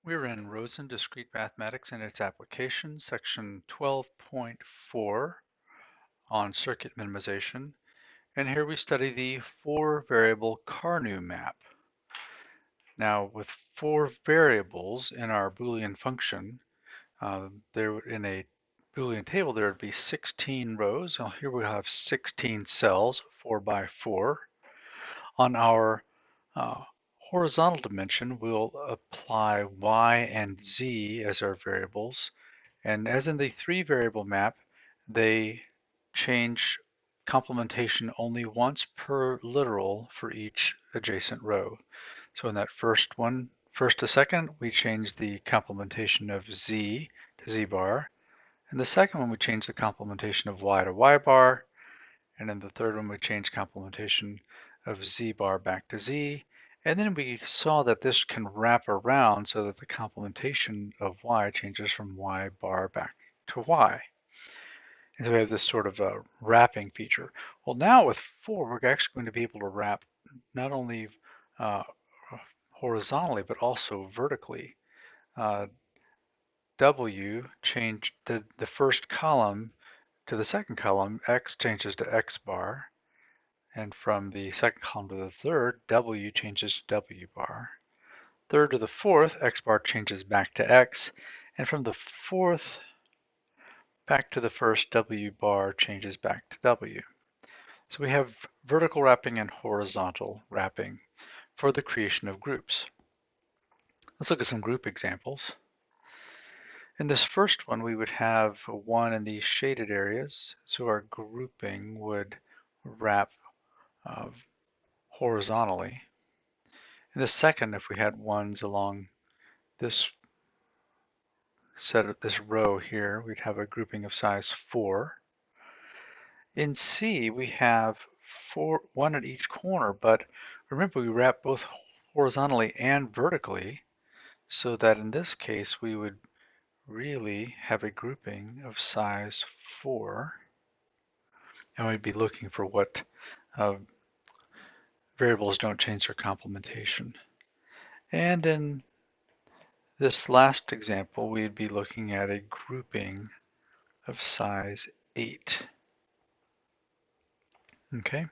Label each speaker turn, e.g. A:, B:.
A: We're in Rosen Discrete Mathematics and its Applications, section 12.4 on circuit minimization. And here we study the four-variable Carnot map. Now, with four variables in our Boolean function, there in a Boolean table, there would be 16 rows. Now here we have 16 cells, 4 by 4. On our horizontal dimension, we'll apply y and z as our variables. And as in the three-variable map, they change complementation only once per literal for each adjacent row. So in that first one, first to second, we change the complementation of z to z bar. In the second one, we change the complementation of y to y bar. And in the third one, we change complementation of z bar back to z. And then we saw that this can wrap around so that the complementation of y changes from y bar back to y. And so we have this sort of a wrapping feature. Well, now with 4, we're actually going to be able to wrap not only uh, horizontally, but also vertically. W changed the first column to the second column, x changes to x bar. And from the second column to the third, W changes to W bar. Third to the fourth, X bar changes back to X. And from the fourth back to the first, W bar changes back to W. So we have vertical wrapping and horizontal wrapping for the creation of groups. Let's look at some group examples. In this first one, we would have 1 in these shaded areas. So our grouping would wrap horizontally. In the second, if we had ones along this this row here, we'd have a grouping of size 4. In C, we have 1 at each corner, but remember we wrap both horizontally and vertically, so that in this case we would really have a grouping of size 4, and we'd be looking for what variables don't change their complementation. And in this last example, we'd be looking at a grouping of size 8. Okay.